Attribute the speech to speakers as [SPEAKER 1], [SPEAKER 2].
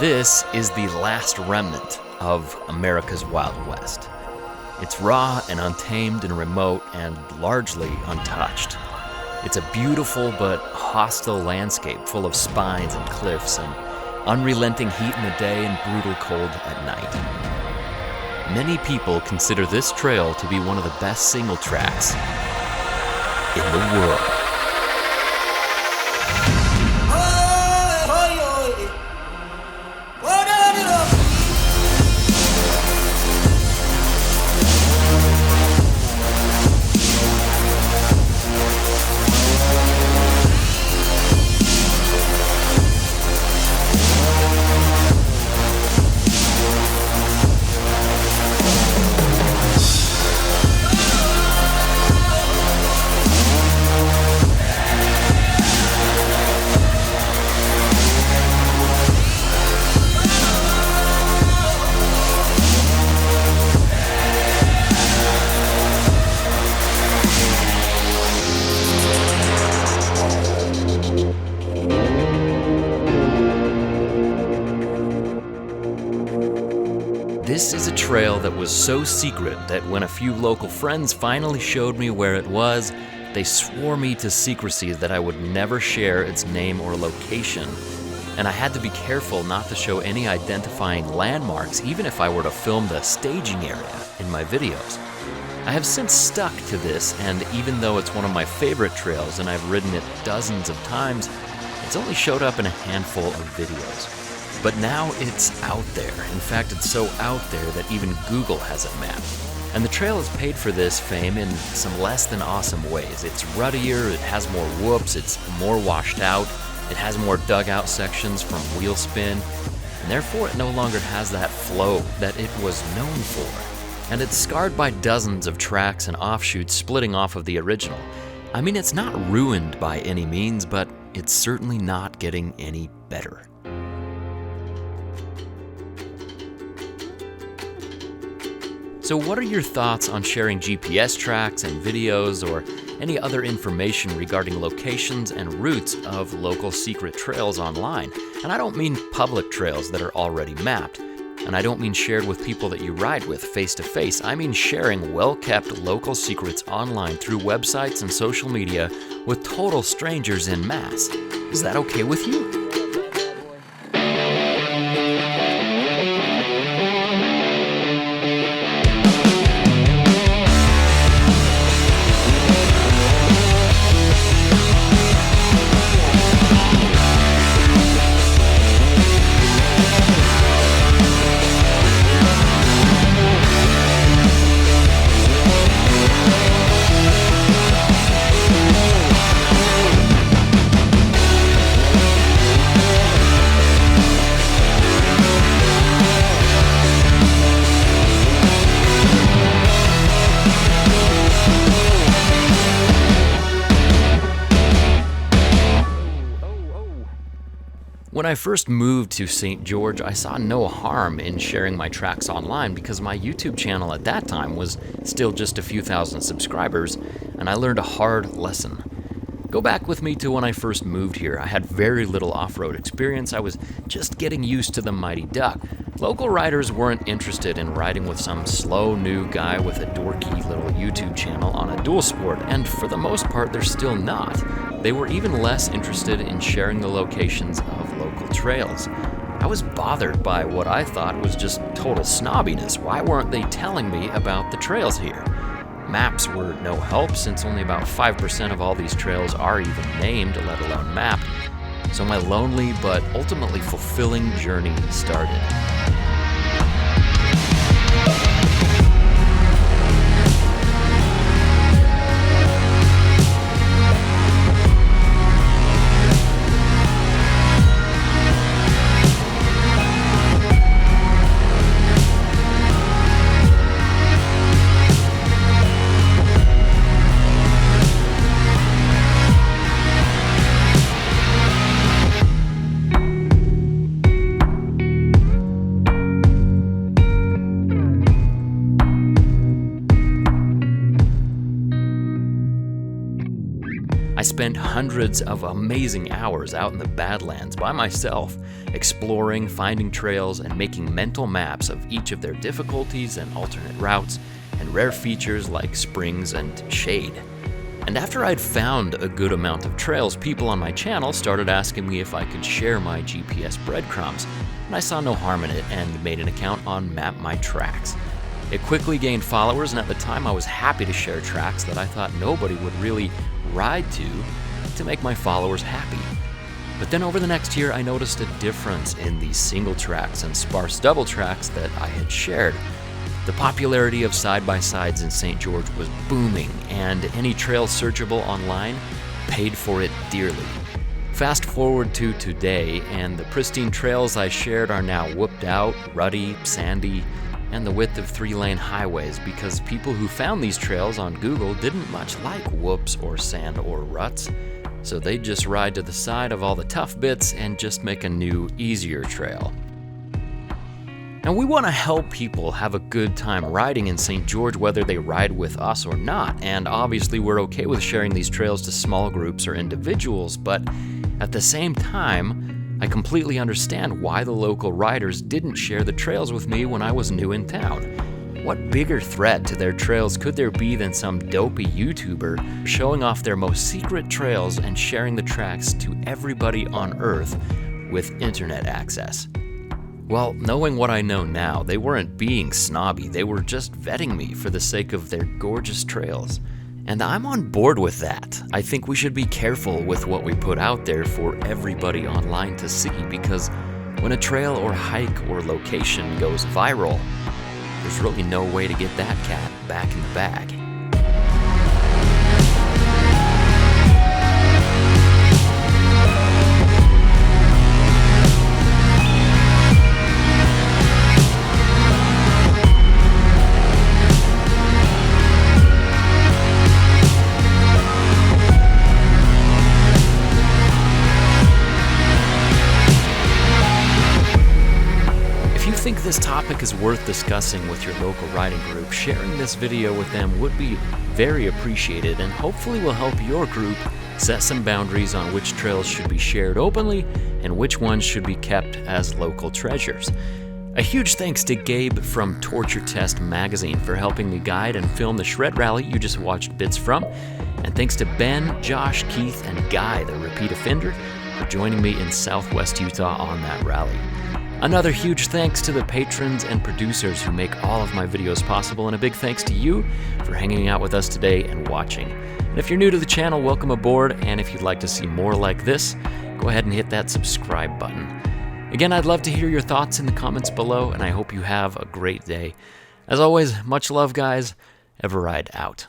[SPEAKER 1] This is the last remnant of America's Wild West. It's raw and untamed and remote and largely untouched. It's a beautiful but hostile landscape full of spines and cliffs and unrelenting heat in the day and brutal cold at night. Many people consider this trail to be one of the best single tracks in the world. This is a trail that was so secret that when a few local friends finally showed me where it was, they swore me to secrecy that I would never share its name or location. And I had to be careful not to show any identifying landmarks, even if I were to film the staging area in my videos. I have since stuck to this, and even though it's one of my favorite trails and I've ridden it dozens of times, it's only showed up in a handful of videos. But now it's out there. In fact, it's so out there that even Google has it mapped. And the trail has paid for this fame in some less than awesome ways. It's ruddier, it has more whoops, it's more washed out, it has more dugout sections from wheel spin, and therefore it no longer has that flow that it was known for. And it's scarred by dozens of tracks and offshoots splitting off of the original. I mean, it's not ruined by any means, but it's certainly not getting any better. So what are your thoughts on sharing GPS tracks and videos or any other information regarding locations and routes of local secret trails online? And I don't mean public trails that are already mapped. And I don't mean shared with people that you ride with face to face. I mean sharing well-kept local secrets online through websites and social media with total strangers en masse. Is that okay with you? When I first moved to St. George, I saw no harm in sharing my tracks online because my YouTube channel at that time was still just a few thousand subscribers, and I learned a hard lesson. Go back with me to when I first moved here. I had very little off-road experience. I was just getting used to the Mighty Duck. Local riders weren't interested in riding with some slow new guy with a dorky little YouTube channel on a dual sport, and for the most part, they're still not. They were even less interested in sharing the locations of local trails. I was bothered by what I thought was just total snobbiness. Why weren't they telling me about the trails here? Maps were no help since only about 5% of all these trails are even named, let alone mapped. So my lonely but ultimately fulfilling journey started. spent hundreds of amazing hours out in the Badlands by myself, exploring, finding trails, and making mental maps of each of their difficulties and alternate routes, and rare features like springs and shade. And after I'd found a good amount of trails, people on my channel started asking me if I could share my GPS breadcrumbs, and I saw no harm in it and made an account on Map My Tracks. It quickly gained followers, and at the time I was happy to share tracks that I thought nobody would really ride to make my followers happy. But then over the next year I noticed a difference in the single tracks and sparse double tracks that I had shared. The popularity of side-by-sides in St. George was booming, and any trail searchable online paid for it dearly. Fast forward to today, and the pristine trails I shared are now whooped out, rutty, sandy, and the width of 3-lane highways because people who found these trails on Google didn't much like whoops or sand or ruts, so they'd just ride to the side of all the tough bits and just make a new, easier trail. And we want to help people have a good time riding in St. George whether they ride with us or not, and obviously we're okay with sharing these trails to small groups or individuals, but at the same time, I completely understand why the local riders didn't share the trails with me when I was new in town. What bigger threat to their trails could there be than some dopey YouTuber showing off their most secret trails and sharing the tracks to everybody on Earth with internet access? Well, knowing what I know now, they weren't being snobby, they were just vetting me for the sake of their gorgeous trails. And I'm on board with that. I think we should be careful with what we put out there for everybody online to see, because when a trail or hike or location goes viral, there's really no way to get that cat back in the bag. If you think this topic is worth discussing with your local riding group, sharing this video with them would be very appreciated and hopefully will help your group set some boundaries on which trails should be shared openly and which ones should be kept as local treasures. A huge thanks to Gabe from Torture Test magazine for helping me guide and film the shred rally you just watched bits from, and thanks to Ben, Josh, Keith, and Guy, the repeat offender, for joining me in Southwest Utah on that rally. Another huge thanks to the patrons and producers who make all of my videos possible, and a big thanks to you for hanging out with us today and watching. And if you're new to the channel, welcome aboard, and if you'd like to see more like this, go ahead and hit that subscribe button. Again, I'd love to hear your thoughts in the comments below, and I hope you have a great day. As always, much love, guys. eveRide out.